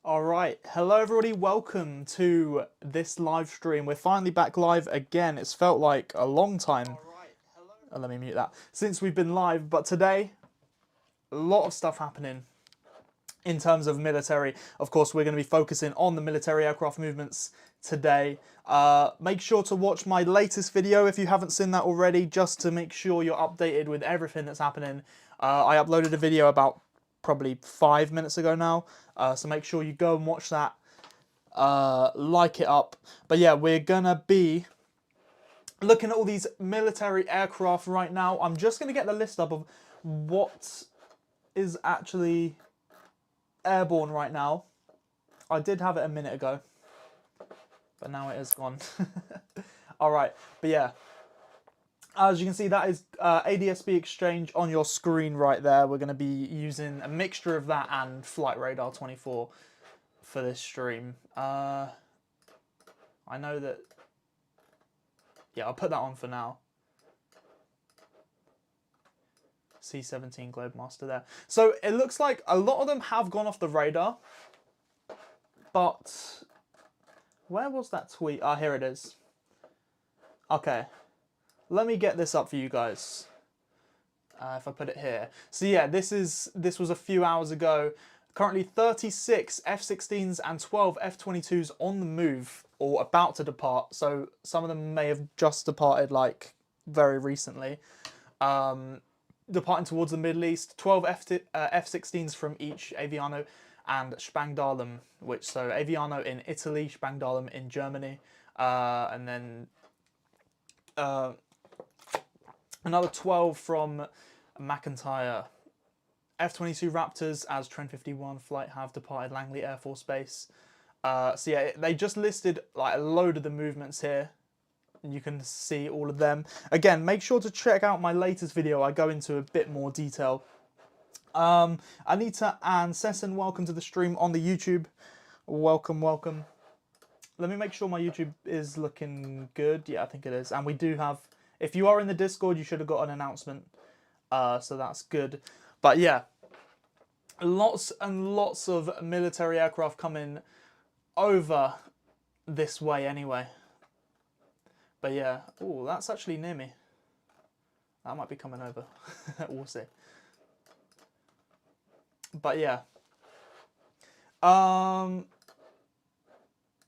Alright, hello everybody, welcome to this live stream. We're finally back live again. It's felt like a long time, let me mute that, since we've been live, but today, a lot of stuff happening in terms of military. Of course, we're going to be focusing on the military aircraft movements today. Make sure to watch my latest video if you haven't seen that already, just to make sure you're updated with everything that's happening. I uploaded a video about probably 5 minutes ago now, so make sure you go and watch that, like it up. But yeah, we're gonna be looking at all these military aircraft right now. I'm just gonna get the list up of what is actually airborne right now. I did have it a minute ago, but now it is gone. All right, but yeah, as you can see, that is ADSB Exchange on your screen right there. We're going to be using a mixture of that and Flight Radar 24 for this stream. I know that, yeah, I'll put that on for now. C-17 Globemaster there. So it looks like a lot of them have gone off the radar, but where was that tweet? Ah, here it is. Okay. Let me get this up for you guys. If I put it here. So yeah, this was a few hours ago. Currently 36 F-16s and 12 F-22s on the move or about to depart. So some of them may have just departed like very recently. Departing towards the Middle East. 12 F-16s from each Aviano and Spangdahlem, so Aviano in Italy, Spangdahlem in Germany, and then another 12 from McIntyre. F-22 Raptors as Trent 51 flight have departed Langley Air Force Base. So yeah, they just listed like a load of the movements here, and you can see all of them. Again, make sure to check out my latest video. I go into a bit more detail. Anita and Sesson, welcome to the stream on the YouTube. Welcome, welcome. Let me make sure my YouTube is looking good. Yeah, I think it is. And we do have, if you are in the Discord, you should have got an announcement. So that's good. But yeah, lots and lots of military aircraft coming over this way anyway. But yeah, oh, that's actually near me. That might be coming over. We'll see. But yeah.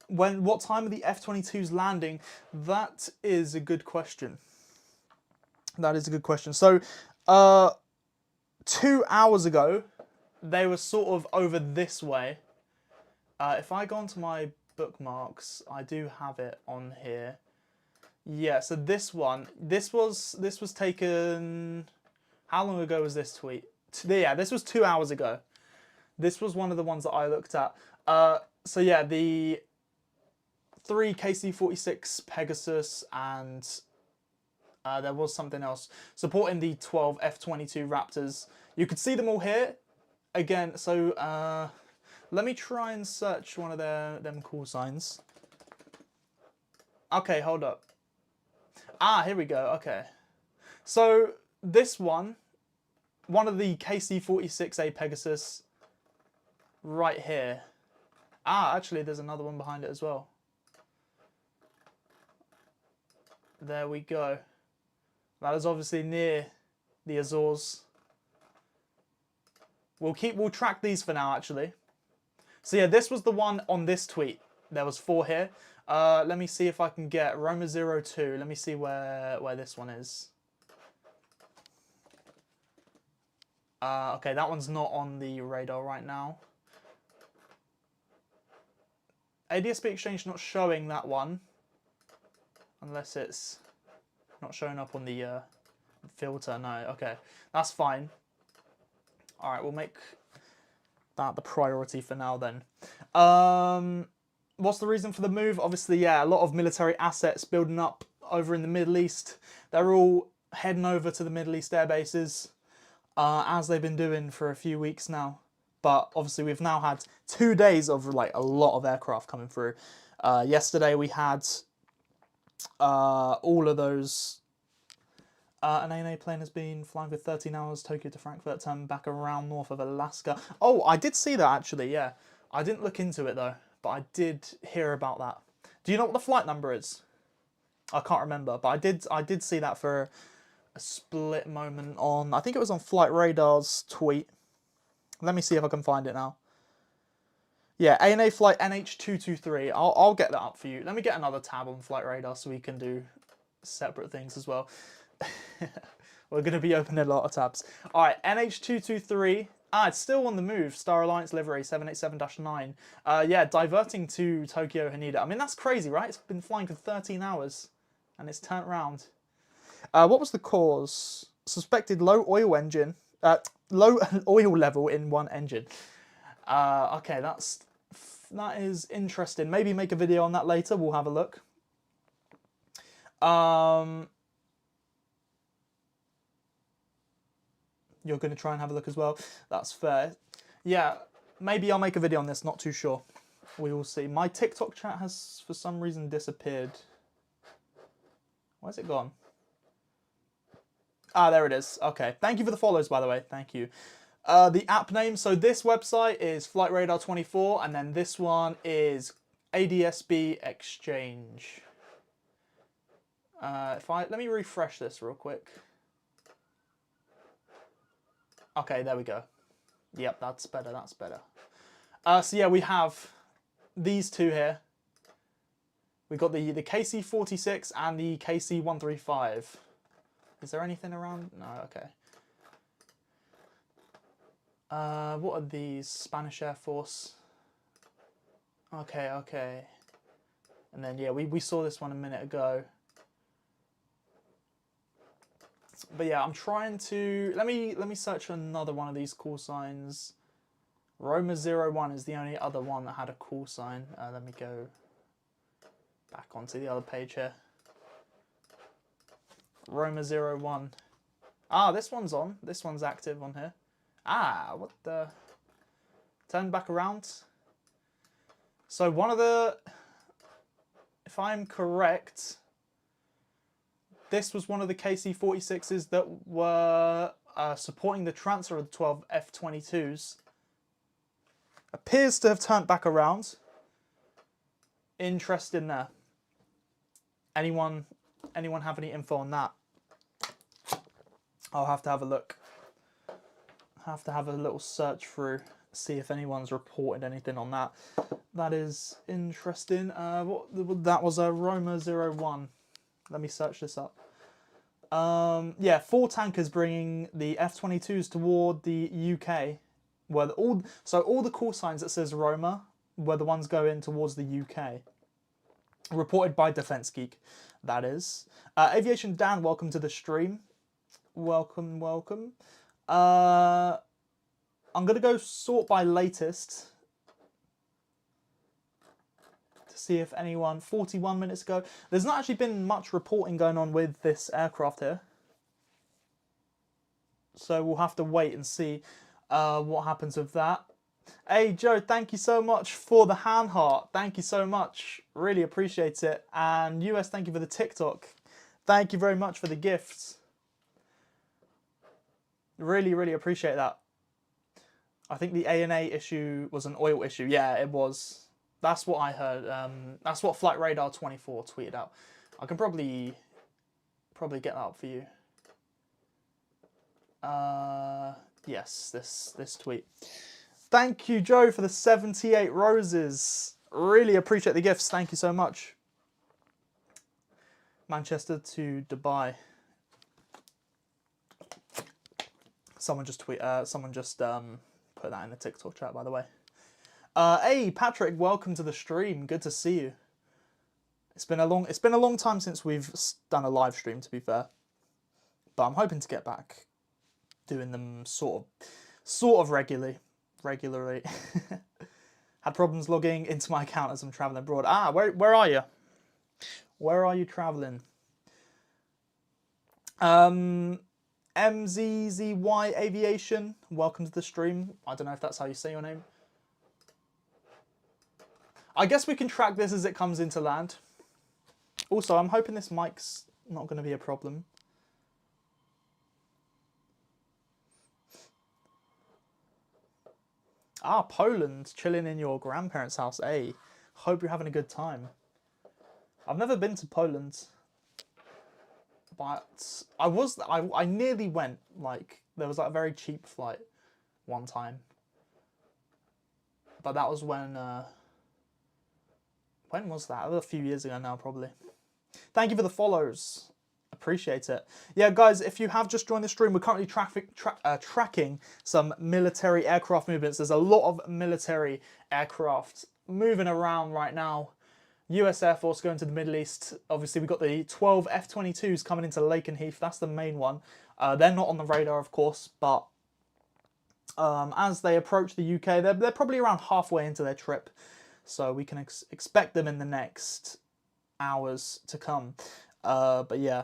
What time are the F-22s landing? That is a good question. That is a good question. So, 2 hours ago, they were sort of over this way. If I go onto my bookmarks, I do have it on here. Yeah, so this one, this was taken, how long ago was this tweet? Yeah, this was 2 hours ago. This was one of the ones that I looked at. So yeah, the 3 KC-46 Pegasus and there was something else supporting the 12 F-22 Raptors. You could see them all here. Again, so let me try and search one of them call signs. Okay, hold up. Ah, here we go. Okay. So this one of the KC-46A Pegasus right here. Ah, actually there's another one behind it as well. There we go. That is obviously near the Azores. We'll track these for now actually. So yeah, this was the one on this tweet. There was 4 here. Let me see if I can get Roma02. Let me see where this one is. Okay, that one's not on the radar right now. ADSB Exchange not showing that one. Unless it's not showing up on the filter. No, okay. That's fine. Alright, we'll make that the priority for now then. What's the reason for the move? Obviously, yeah, a lot of military assets building up over in the Middle East. They're all heading over to the Middle East air bases, as they've been doing for a few weeks now. But obviously, we've now had 2 days of like a lot of aircraft coming through. Yesterday, we had all of those. An ANA plane has been flying for 13 hours, Tokyo to Frankfurt, turned back around north of Alaska. Oh, I did see that actually, yeah. I didn't look into it though, but I did hear about that. Do you know what the flight number is? I can't remember, but I did see that for a split moment on, I think it was on Flight Radar's tweet. Let me see if I can find it now. Yeah, ANA flight NH223. I'll get that up for you. Let me get another tab on Flight Radar so we can do separate things as well. We're going to be opening a lot of tabs. Alright, NH223. It's still on the move. Star Alliance livery 787-9. Yeah, diverting to Tokyo Haneda. I mean, that's crazy, right? It's been flying for 13 hours and it's turned round. What was the cause? Suspected low oil engine. Low oil level in one engine. Okay, that is interesting. Maybe make a video on that later. We'll have a look. You're going to try and have a look as well. That's fair. Yeah, maybe I'll make a video on this. Not too sure. We will see. My TikTok chat has, for some reason, disappeared. Where's it gone? Ah, there it is. Okay. Thank you for the follows, by the way. Thank you. The app name. So this website is Flight Radar 24, and then this one is ADSB Exchange. Let me refresh this real quick. Okay, there we go. Yep, that's better, that's better. So yeah, we have these two here. We've got the KC-46 and the KC-135. Is there anything around? No, okay. What are these? Spanish Air Force. Okay, okay. And then, yeah, we saw this one a minute ago. But yeah, I'm trying to let me search another one of these call signs. Roma 01 is the only other one that had a call sign. Let me go back onto the other page here. Roma 01. Ah, this one's on. This one's active on here. Ah, what the? Turn back around. So one of the, if I'm correct, this was one of the KC-46s that were supporting the transfer of the 12 F-22s. Appears to have turned back around. Interesting there. Anyone have any info on that? I'll have to have a look. Have to have a little search through, see if anyone's reported anything on that. That is interesting. That was a Roma 01. Let me search this up. Yeah, 4 tankers bringing the F-22s toward the UK. Where all the call signs that says Roma were the ones going towards the UK. Reported by Defence Geek, that is. Aviation Dan, welcome to the stream. Welcome, welcome. I'm going to go sort by latest to see if anyone, 41 minutes ago. There's not actually been much reporting going on with this aircraft here. So we'll have to wait and see what happens with that. Hey Joe, thank you so much for the hand heart. Thank you so much. Really appreciate it. And US, thank you for the TikTok. Thank you very much for the gifts. Really, really appreciate that. I think the ANA issue was an oil issue. Yeah, it was. That's what I heard. That's what Flight Radar 24 tweeted out. I can probably get that up for you. Yes, this tweet. Thank you, Joe, for the 78 roses. Really appreciate the gifts. Thank you so much. Manchester to Dubai. Someone just put that in the TikTok chat, by the way. Hey, Patrick, welcome to the stream. Good to see you. It's been a long time since we've done a live stream, to be fair. But I'm hoping to get back doing them sort of regularly. Had problems logging into my account as I'm traveling abroad. Where are you? Where are you traveling? MZZY Aviation, welcome to the stream. I don't know if that's how you say your name. I guess we can track this as it comes into land. Also, I'm hoping this mic's not going to be a problem. Poland, chilling in your grandparents' house. Hey, hope you're having a good time. I've never been to Poland, but I nearly went. Like, there was like a very cheap flight one time, but that was when was that? A few years ago now, probably. Thank you for the follows. Appreciate it. Yeah, guys, if you have just joined the stream, we're currently tracking some military aircraft movements. There's a lot of military aircraft moving around right now. US Air Force going to the Middle East. Obviously, we've got the 12 F-22s coming into Lakenheath. That's the main one. They're not on the radar, of course, but as they approach the UK, they're probably around halfway into their trip. So we can expect them in the next hours to come. But yeah.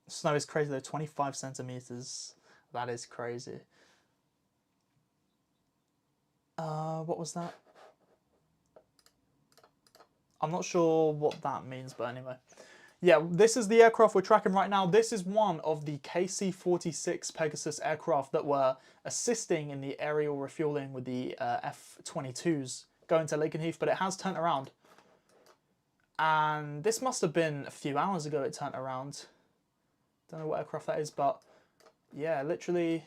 Snow is crazy though, 25 centimeters. That is crazy. What was that? I'm not sure what that means, but anyway. Yeah, this is the aircraft we're tracking right now. This is one of the KC-46 Pegasus aircraft that were assisting in the aerial refueling with the F-22s going to Lakenheath, but it has turned around. And this must have been a few hours ago it turned around. Don't know what aircraft that is, but yeah, literally,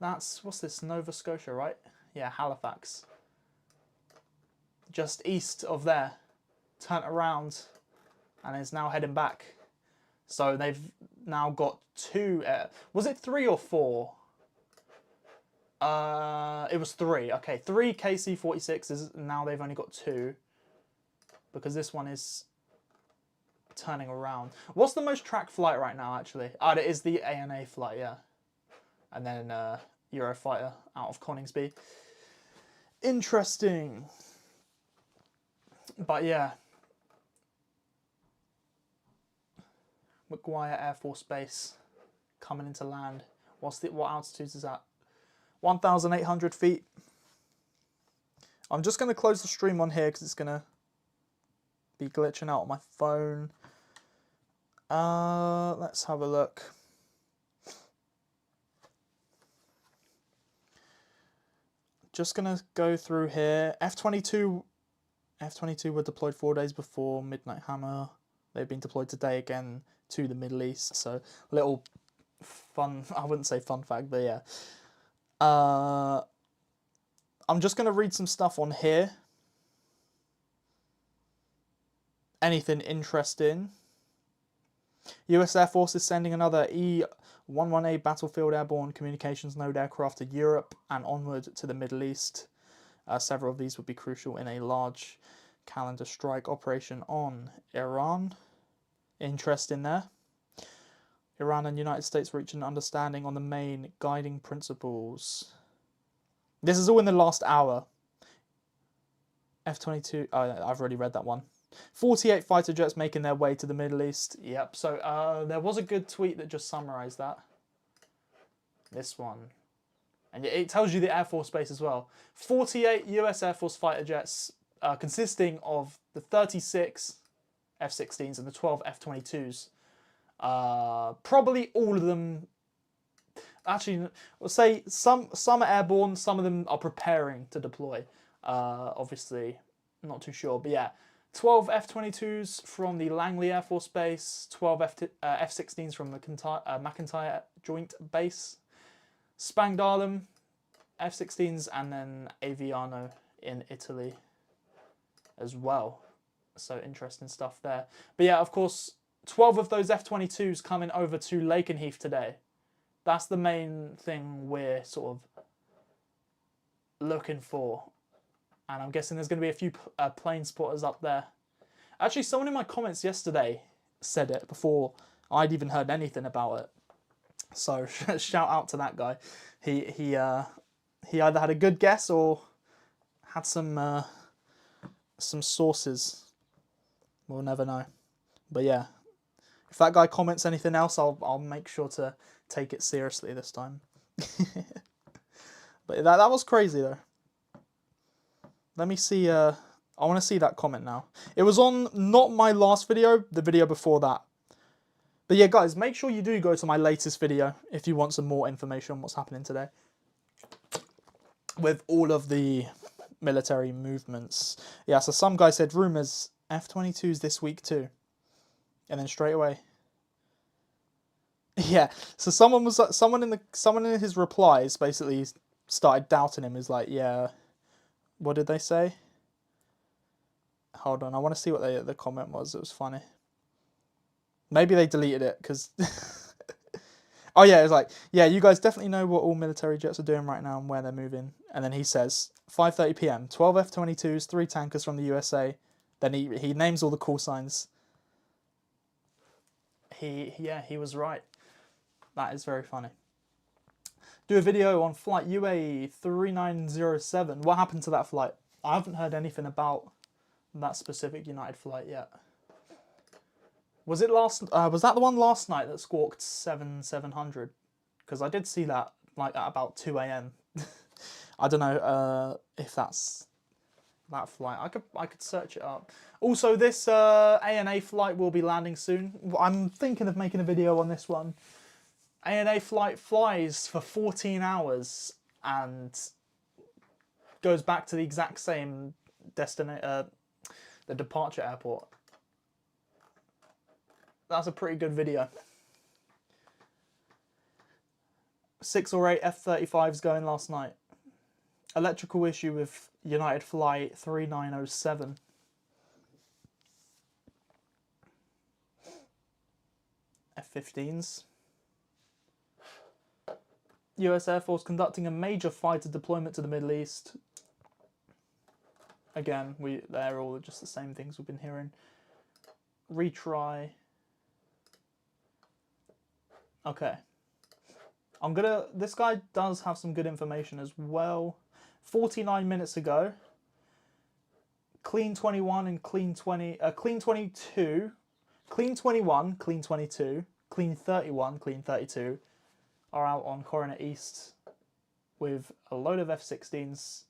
that's, what's this, Nova Scotia, right? Yeah, Halifax. Just east of there, turned around and is now heading back. So they've now got two, was it 3 or 4? It was 3, okay, 3 KC-46s, now they've only got 2. Because this one is turning around. What's the most tracked flight right now, actually? It is the ANA flight, yeah. And then Eurofighter out of Coningsby. Interesting. But yeah. McGuire Air Force Base coming into land. What altitude is that? 1,800 feet. I'm just going to close the stream on here because it's going to be glitching out on my phone. Let's have a look. Just gonna go through here. F-22 were deployed 4 days before Midnight Hammer. They've been deployed today again to the Middle East. So little fun, I wouldn't say fun fact, but yeah. I'm just gonna read some stuff on here. Anything interesting? US Air Force is sending another E-11A Battlefield Airborne Communications Node aircraft to Europe and onward to the Middle East. Several of these would be crucial in a large calendar strike operation on Iran. Interesting there. Iran and United States reach an understanding on the main guiding principles. This is all in the last hour. F-22, I've already read that one. 48 fighter jets making their way to the Middle East. Yep, so there was a good tweet that just summarised that. This one. And it tells you the Air Force Base as well. 48 US Air Force fighter jets consisting of the 36 F-16s and the 12 F-22s. Probably all of them... Actually, we'll say some are airborne, some of them are preparing to deploy. Obviously, not too sure, but yeah. 12 F-22s from the Langley Air Force Base, 12 F-16s from the McIntyre Joint Base, Spangdahlem, F-16s and then Aviano in Italy as well. So interesting stuff there. But yeah, of course, 12 of those F-22s coming over to Lakenheath today. That's the main thing we're sort of looking for. And I'm guessing there's going to be a few plane spotters up there. Actually, someone in my comments yesterday said it before I'd even heard anything about it. So shout out to that guy. He either had a good guess or had some sources. We'll never know. But yeah, if that guy comments anything else, I'll make sure to take it seriously this time. But that was crazy though. Let me see. I want to see that comment now. It was on not my last video, the video before that. But yeah, guys, make sure you do go to my latest video if you want some more information on what's happening today. With all of the military movements. Yeah, so some guy said rumours F-22s this week too. And then straight away. Yeah, so someone in his replies basically started doubting him. Is like, yeah, what did they say? Hold on, I want to see what the comment was. It was funny. Maybe they deleted it because... Oh yeah, it was like, yeah, you guys definitely know what all military jets are doing right now and where they're moving. And then he says, 5:30 p.m, 12 F-22s, 3 tankers from the USA. Then he names all the call signs. He was right. That is very funny. Do a video on flight UA 3907. What happened to that flight? I haven't heard anything about that specific United flight yet. Was it was that the one last night that squawked 700? Because I did see that like at about 2 a.m. I don't know if that's that flight. I could search it up. Also, this ANA flight will be landing soon. I'm thinking of making a video on this one. ANA flight flies for 14 hours and goes back to the exact same the departure airport. That's a pretty good video. 6 or 8 F-35s going last night. Electrical issue with United Flight 3907. F-15s. US Air Force conducting a major fighter deployment to the Middle East. Again, they're all just the same things we've been hearing. Retry. Okay. This guy does have some good information as well. 49 minutes ago, clean 21 and clean 20, clean 22, clean 21, clean 22, clean 31, clean 32 are out on Coroner East with a load of F-16s,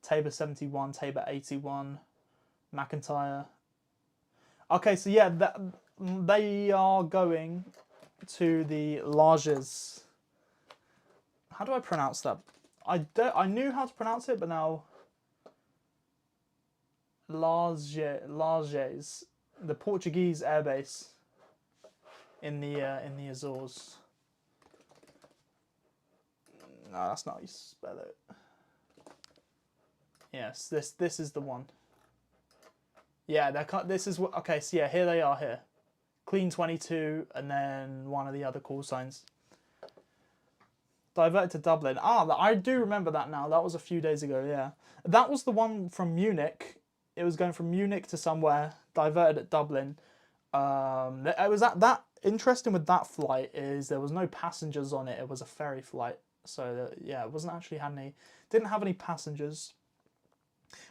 Tabor 71, Tabor 81, McIntyre. Okay, so yeah, they are going to the Larges. How do I pronounce that? I knew how to pronounce it, but now Larges, the Portuguese airbase in the Azores. No, that's not how you spell it. Yes, this is the one. Yeah, this is what. Okay, so yeah, here they are here. Clean 22, and then one of the other call signs. Diverted to Dublin. Ah, I do remember that now. That was a few days ago, yeah. That was the one from Munich. It was going from Munich to somewhere, diverted at Dublin. It was that interesting with that flight is there was no passengers on it. It was a ferry flight. So, yeah, it wasn't actually didn't have any passengers.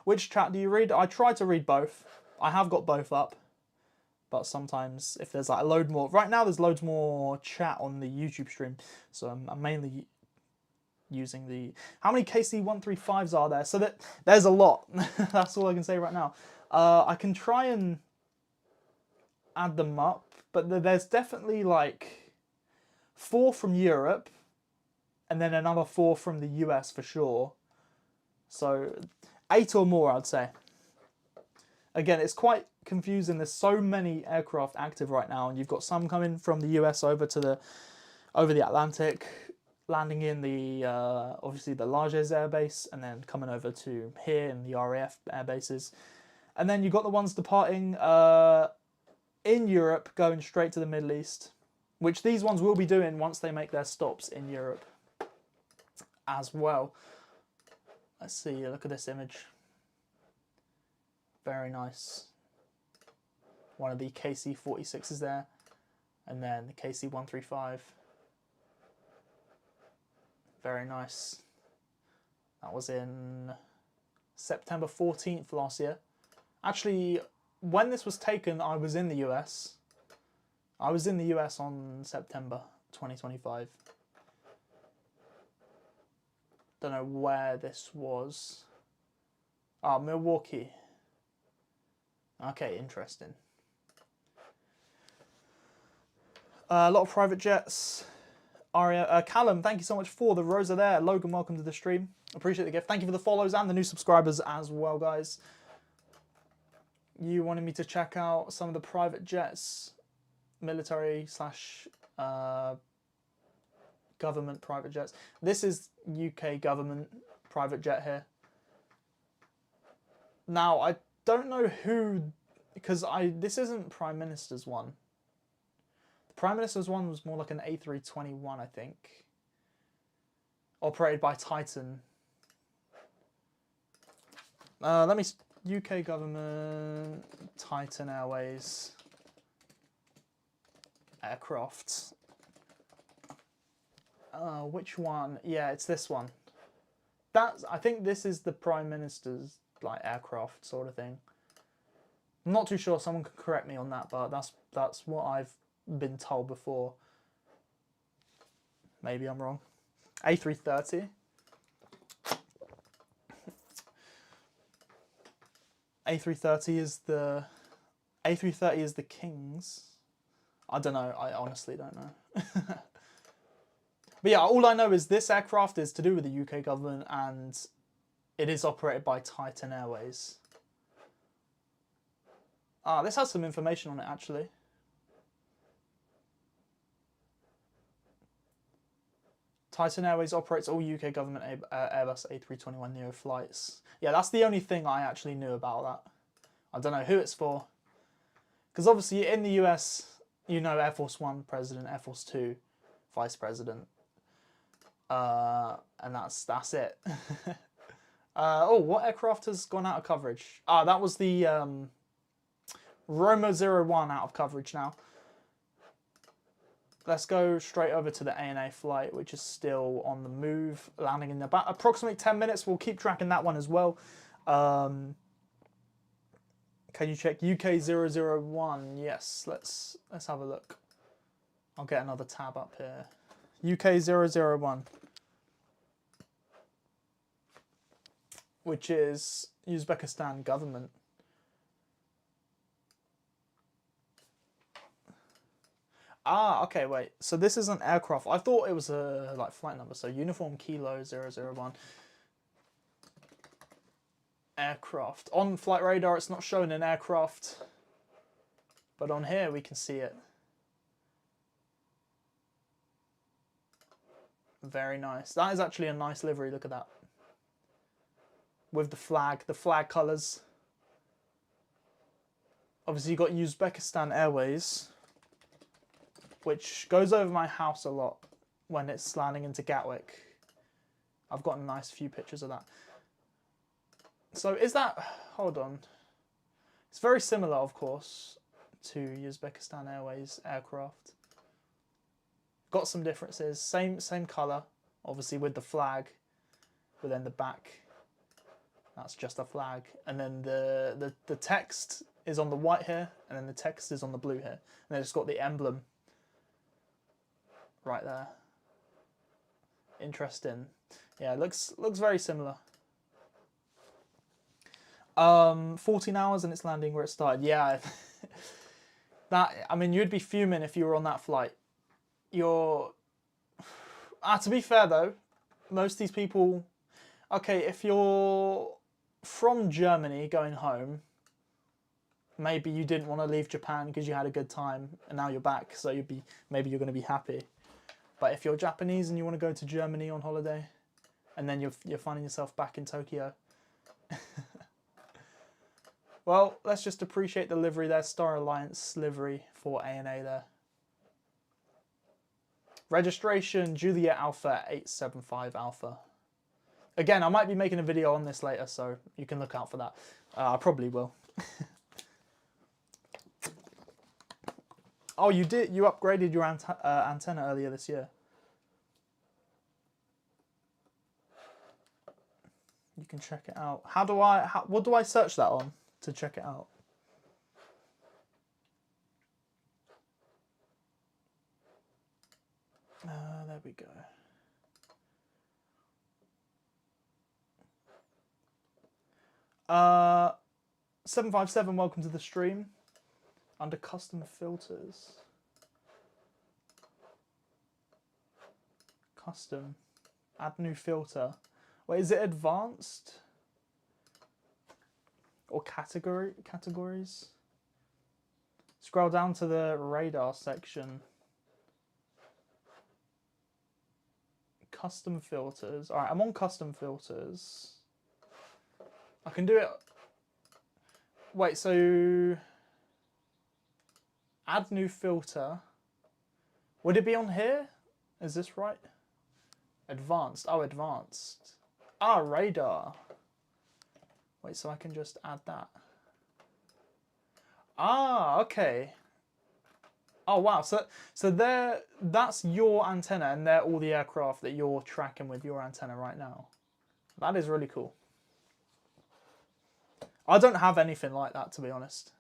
Which chat do you read? I try to read both. I have got both up. But sometimes if there's like a load more... Right now there's loads more chat on the YouTube stream. So I'm mainly using the... How many KC-135s are there? So there's a lot. That's all I can say right now. I can try and add them up. But there's definitely like 4 from Europe. And then another 4 from the US for sure. So 8 or more, I'd say. Again, it's quite confusing. There's so many aircraft active right now, and you've got some coming from the US over the Atlantic, landing in the obviously the Larges air base, and then coming over to here in the RAF air bases. And then you've got the ones departing in Europe, going straight to the Middle East, which these ones will be doing once they make their stops in Europe as well. Let's see, look at this image. Very nice. One of the KC-46s there, and then the KC-135. Very nice. That was in September 14th last year. Actually, when this was taken, I was in the US. I was in the US on September 2025. Don't know where this was. Ah, Milwaukee. Okay, interesting. A lot of private jets. Aria, Callum, thank you so much for the Rosa there. Logan, welcome to the stream. Appreciate the gift. Thank you for the follows and the new subscribers as well, guys. You wanted me to check out some of the private jets, military / government private jets. This is UK government private jet here. Now, I don't know who, because this isn't Prime Minister's one. The Prime Minister's one was more like an A321, I think. Operated by Titan. Let me... UK government, Titan Airways, aircraft. Which one? Yeah, it's this one. I think this is the Prime Minister's like aircraft sort of thing. I'm not too sure. Someone could correct me on that, but that's what I've been told before. Maybe I'm wrong. A330. A330 is the King's. I don't know. I honestly don't know. But yeah, all I know is this aircraft is to do with the UK government, and it is operated by Titan Airways. Ah, this has some information on it actually. Titan Airways operates all UK government Airbus A321neo flights. Yeah, that's the only thing I actually knew about that. I don't know who it's for. Because obviously in the US, you know Air Force One president, Air Force Two vice president. And that's it. Oh, what aircraft has gone out of coverage? Ah, that was the Roma 01 out of coverage now. Let's go straight over to the ANA flight, which is still on the move, landing in about approximately 10 minutes. We'll keep tracking that one as well. Can you check UK 001? Yes, let's have a look. I'll get another tab up here. UK 001, which is Uzbekistan government. Ah, okay, wait. So this is an aircraft. I thought it was a like flight number. So Uniform Kilo 001. Aircraft. On flight radar, it's not showing an aircraft. But on here, we can see it. Very nice. That is actually a nice livery. Look at that. With the flag colours. Obviously, you've got Uzbekistan Airways, which goes over my house a lot when it's landing into Gatwick. I've got a nice few pictures of that. So is that... Hold on. It's very similar, of course, to Uzbekistan Airways aircraft. Got some differences. Same colour, obviously with the flag, but then the back, that's just a flag. And then the text is on the white here, and then the text is on the blue here. And then it's got the emblem right there. Interesting. Yeah, it looks very similar. 14 hours and it's landing where it started. Yeah. I mean, you'd be fuming if you were on that flight. To be fair though, most of these people, okay, if you're from Germany going home, maybe you didn't want to leave Japan because you had a good time and now you're back, so maybe you're going to be happy. But if you're Japanese and you want to go to Germany on holiday, and then you're finding yourself back in Tokyo, well, let's just appreciate the livery there. Star Alliance livery for ANA there. Registration Juliet Alpha 875 Alpha. Again, I might be making a video on this later, so you can look out for that. I probably will. Oh, you did? You upgraded your antenna earlier this year. You can check it out. What do I search that on to check it out? There we go. 757, welcome to the stream. Under custom filters. Custom. Add new filter. Wait, is it advanced? Or categories? Scroll down to the radar section. Custom filters. Alright, I'm on custom filters. I can do it. Wait, so add new filter. Would it be on here? Is this right? Advanced. Oh, advanced. Ah, radar. Wait, so I can just add that. Ah, okay. Oh wow, so that's your antenna, and they're all the aircraft that you're tracking with your antenna right now. That is really cool. I don't have anything like that, to be honest.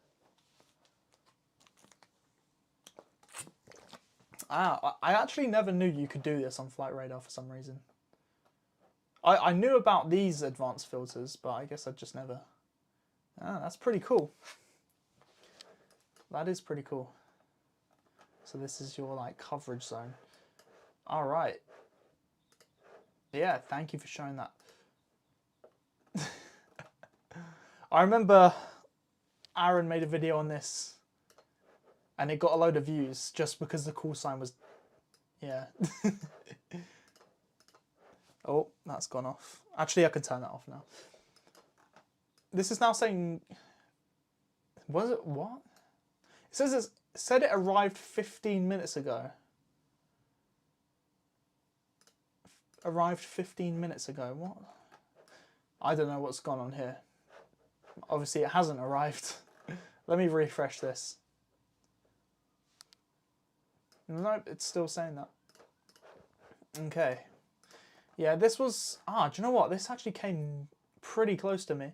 Ah, I actually never knew you could do this on Flight Radar for some reason. I knew about these advanced filters, but I guess I just never... Ah, that's pretty cool. That is pretty cool. So this is your like coverage zone. All right. Yeah, thank you for showing that. I remember Aaron made a video on this and it got a load of views just because the call sign was, yeah. Oh, that's gone off. Actually, I can turn that off now. This is now saying, was it what? It says it said it arrived 15 minutes ago. Arrived 15 minutes ago. What? I don't know what's gone on here. Obviously, it hasn't arrived. Let me refresh this. Nope, it's still saying that. Okay. Yeah, this was... Ah, do you know what? This actually came pretty close to me.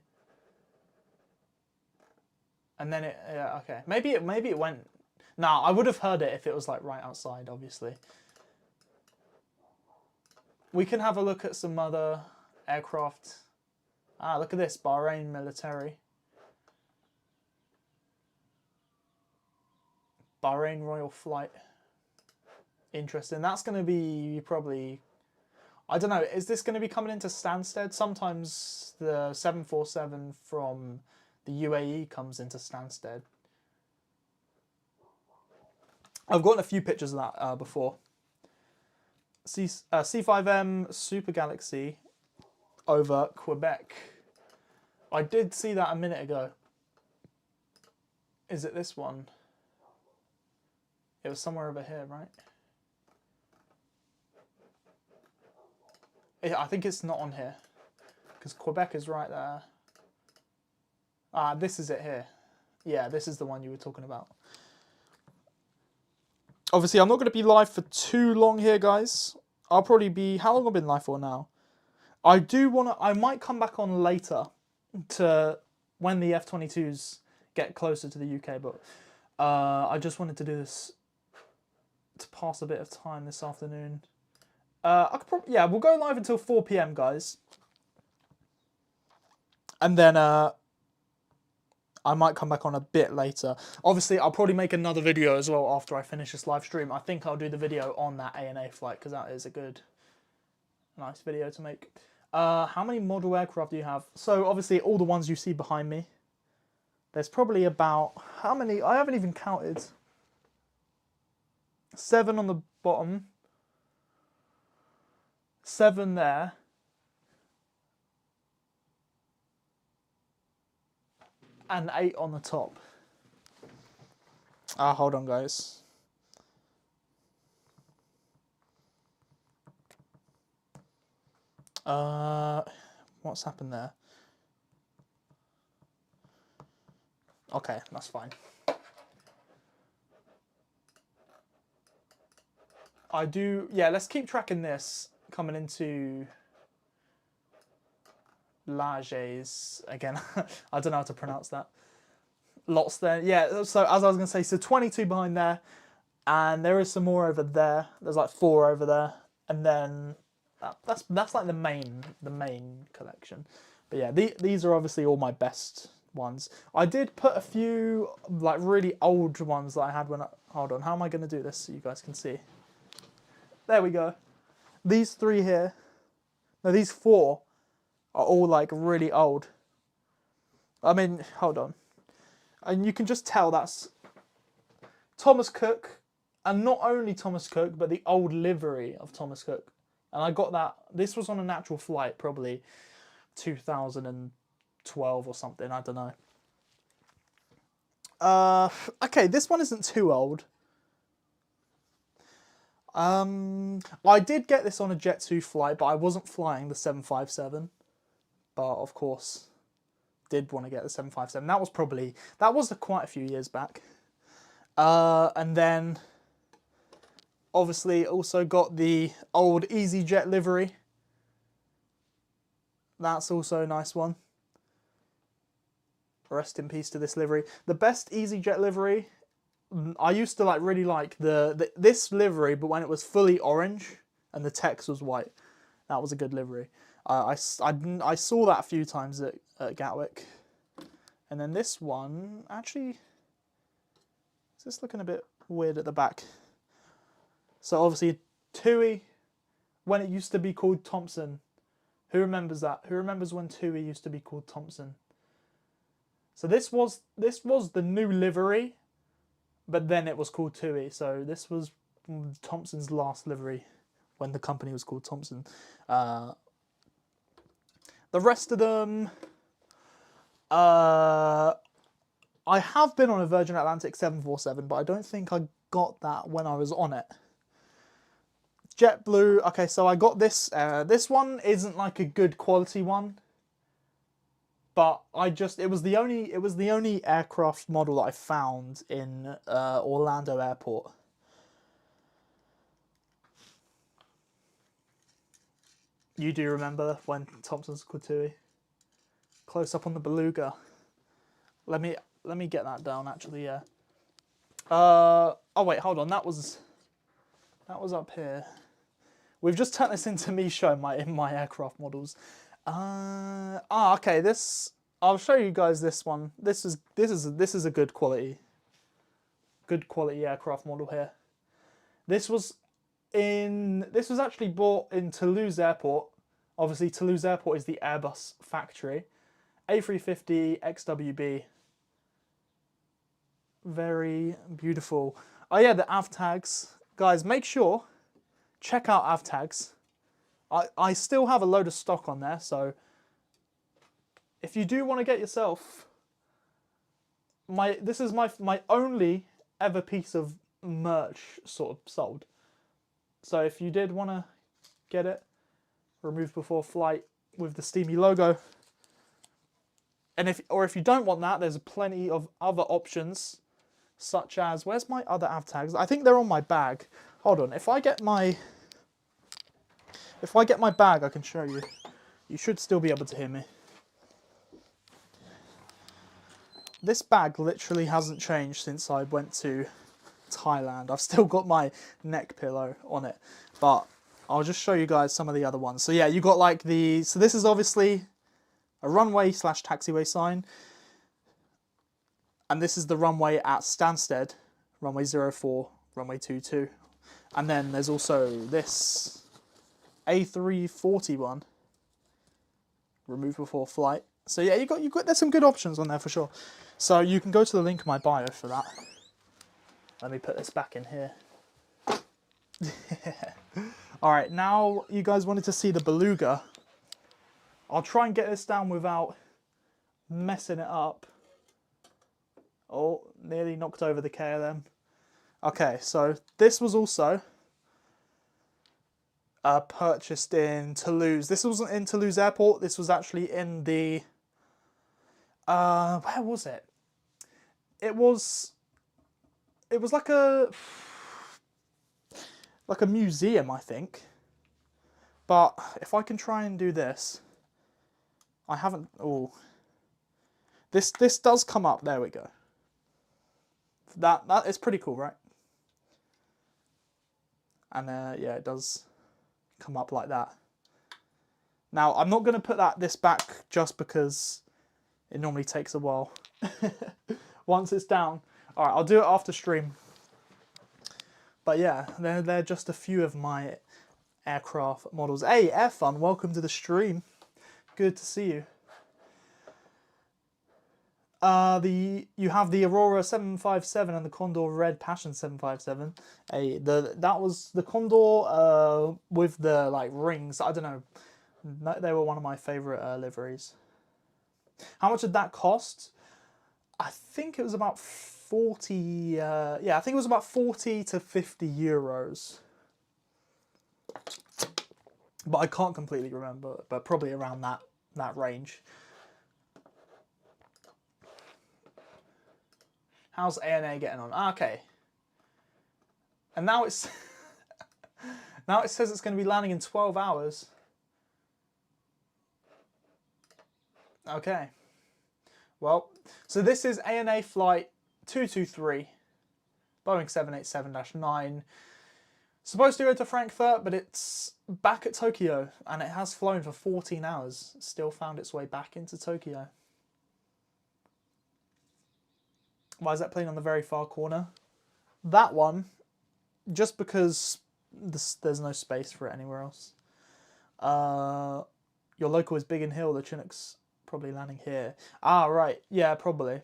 And then it... Yeah, okay. Maybe it went... Nah, I would have heard it if it was like right outside, obviously. We can have a look at some other aircraft. Ah, look at this. Bahrain military. Bahrain Royal Flight. Interesting. That's going to be probably... I don't know. Is this going to be coming into Stansted? Sometimes the 747 from the UAE comes into Stansted. I've gotten a few pictures of that before. C5M Super Galaxy over Quebec. I did see that a minute ago. Is it this one? It was somewhere over here, right? I think it's not on here because Quebec is right there. Ah, this is it here. Yeah, this is the one you were talking about. Obviously, I'm not going to be live for too long here, guys. I'll probably be... How long have I been live for now? I do want to... I might come back on later to when the F-22s get closer to the UK, but I just wanted to do this to pass a bit of time this afternoon. I could probably... Yeah, we'll go live until 4 PM, guys. And then... I might come back on a bit later. Obviously, I'll probably make another video as well after I finish this live stream. I think I'll do the video on that ANA flight because that is a good, nice video to make. How many model aircraft do you have? So obviously, all the ones you see behind me. There's probably about, how many? I haven't even counted. 7 on the bottom. 7 there. And 8 on the top. Hold on, guys. What's happened there? Okay, that's fine. Yeah, let's keep tracking this coming into Lages again. I don't know how to pronounce that. Lots there. Yeah, so as I was going to say, so 22 behind there, and there is some more over there. There's like 4 over there, and then that's like the main collection. But yeah, these are obviously all my best ones. I did put a few like really old ones that I had when hold on, how am I going to do this so you guys can see? There we go. These 3 here, no, these 4 are all like really old. I mean, hold on. And you can just tell that's Thomas Cook, and not only Thomas Cook, but the old livery of Thomas Cook. And I got that, this was on a natural flight, probably 2012 or something, I don't know. Okay, this one isn't too old. I did get this on a Jet 2 flight, but I wasn't flying the 757. But of course, did want to get the 757. That was quite a few years back. And then, obviously, also got the old EasyJet livery. That's also a nice one. Rest in peace to this livery. The best EasyJet livery, I used to really like this livery, but when it was fully orange and the text was white, that was a good livery. I saw that a few times at Gatwick. And then this one, actually, is this looking a bit weird at the back? So obviously TUI, when it used to be called Thompson. Who remembers that? Who remembers when TUI used to be called Thompson? So this was the new livery, but then it was called TUI. So this was Thompson's last livery when the company was called Thompson. The rest of them, I have been on a Virgin Atlantic 747, but I don't think I got that when I was on it. JetBlue, okay, so I got this. This one isn't like a good quality one, but it was the only aircraft model that I found in Orlando Airport. You do remember when Thompson's called TUI? Close up on the Beluga. Let me get that down. Actually, yeah. Oh wait, hold on. That was up here. We've just turned this into me showing my aircraft models. Okay. I'll show you guys this one. This is a good quality aircraft model here. This was actually bought in Toulouse Airport. Obviously, Toulouse Airport is the Airbus factory. A350 XWB. Very beautiful. Oh yeah, the AV tags. Guys, make sure, check out AV tags. I still have a load of stock on there, so if you do want to get yourself, this is my only ever piece of merch sort of sold. So if you did want to get it, removed before flight with the Steamy logo, and if you don't want that, there's plenty of other options, such as, where's my other AV tags? I think they're on my bag. Hold on, if I get my bag, I can show you. You should still be able to hear me. This bag literally hasn't changed since I went to Thailand. I've still got my neck pillow on it, but I'll just show you guys some of the other ones. So yeah, you got like so this is obviously a runway / taxiway sign. And this is the runway at Stansted, runway 04, runway 22. And then there's also this A340 one, removed before flight. So yeah, there's some good options on there for sure. So you can go to the link in my bio for that. Let me put this back in here. All right, now you guys wanted to see the Beluga. I'll try and get this down without messing it up. Oh, nearly knocked over the KLM. Okay, so this was also purchased in Toulouse. This wasn't in Toulouse Airport. This was actually in the... where was it? It was like a museum, I think. But if I can try and do this, I haven't. Oh, this does come up. There we go. That is pretty cool, right? And yeah, it does come up like that. Now I'm not going to put this back just because it normally takes a while. Once it's down. All right, I'll do it after stream. But yeah, they're just a few of my aircraft models. Hey, Air Fun, welcome to the stream. Good to see you. You have the Aurora 757 and the Condor Red Passion 757. Hey, that was the Condor with the like rings. I don't know. They were one of my favorite liveries. How much did that cost? I think it was about 40. Yeah, I think it was about 40 to 50 euros. But I can't completely remember. But probably around that range. How's ANA getting on? Okay. And now it's now it says it's going to be landing in 12 hours. Okay. Well, so this is ANA flight 223, Boeing 787-9. Supposed to go to Frankfurt, but it's back at Tokyo, and it has flown for 14 hours. Still found its way back into Tokyo. Why is that plane on the very far corner? That one, just because there's no space for it anywhere else. Your local is Biggin Hill. The Chinook's probably landing here. Ah, right. Yeah, probably.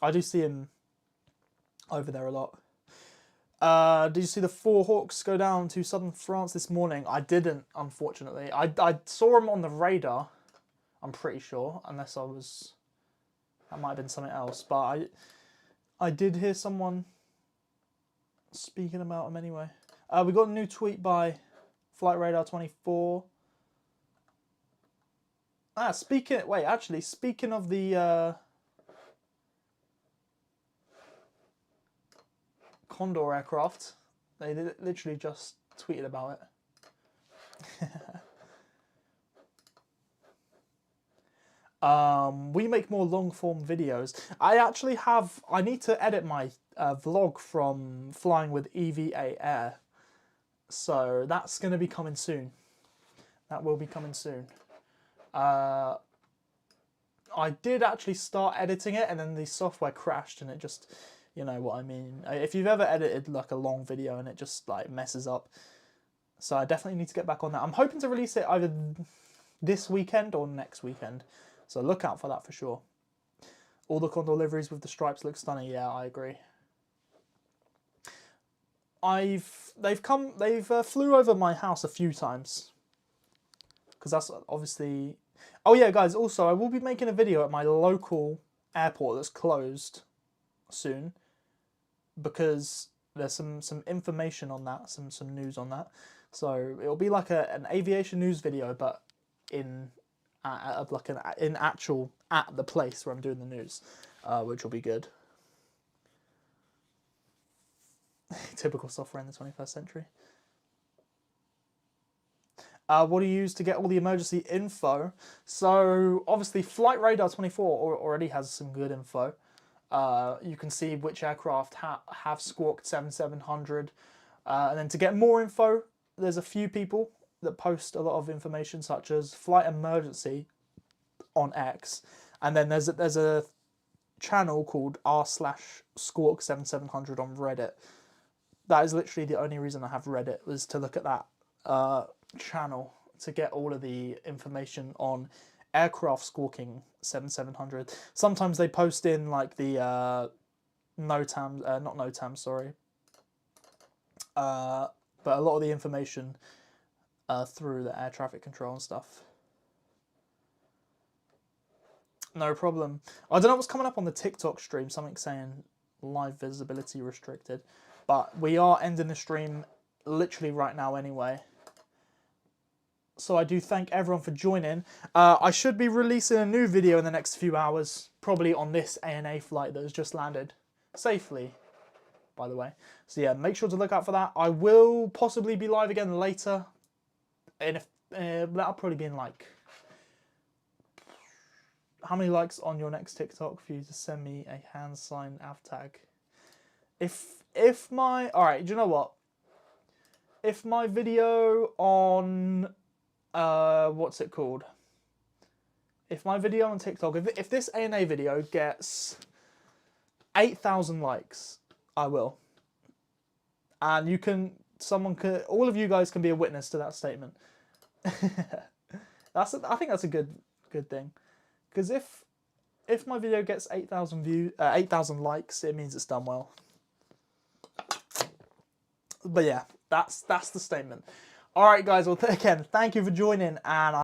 I do see him over there a lot. Did you see the 4 Hawks go down to southern France this morning? I didn't, unfortunately. I saw them on the radar, I'm pretty sure, unless I was... That might have been something else, but I did hear someone speaking about them anyway. We got a new tweet by Flight Radar 24. Speaking of the Condor aircraft, they literally just tweeted about it. We make more long form videos. I need to edit my vlog from flying with EVA Air. So that's going to be coming soon. That will be coming soon. I did actually start editing it and then the software crashed and it just, you know what I mean. If you've ever edited like a long video and it just like messes up. So I definitely need to get back on that. I'm hoping to release it either this weekend or next weekend. So look out for that for sure. All the Condor liveries with the stripes look stunning. Yeah, I agree. They've flew over my house a few times. Because that's obviously... Oh yeah, guys, also, I will be making a video at my local airport that's closed soon. Because there's some information on that, some news on that. So it'll be like an aviation news video, but in at the place where I'm doing the news, which will be good. Typical software in the 21st century. What do you use to get all the emergency info? So obviously Flight Radar 24 already has some good info. You can see which aircraft have squawked 7700. And then to get more info, there's a few people that post a lot of information, such as Flight Emergency on X. And then there's a channel called r/squawk7700 on Reddit. That is literally the only reason I have Reddit, was to look at that channel to get all of the information on aircraft squawking 7700. Sometimes they post in like the NOTAM, not NOTAM, sorry. But a lot of the information through the air traffic control and stuff. No problem. I don't know what's coming up on the TikTok stream. Something saying live visibility restricted. But we are ending the stream literally right now anyway. So I do thank everyone for joining. I should be releasing a new video in the next few hours. Probably on this ANA flight that has just landed. Safely, by the way. So yeah, make sure to look out for that. I will possibly be live again later. And if, that'll probably be in like... How many likes on your next TikTok for you to send me a hand sign av tag? If my... Alright, do you know what? If my video on... what's it called? If my video on TikTok... If this ANA video gets 8,000 likes, I will. And you can... Someone could... All of you guys can be a witness to that statement. I think that's a good thing. Because if my video gets 8,000 likes, it means it's done well. But yeah, that's the statement. All right, guys. Well, again, thank you for joining, and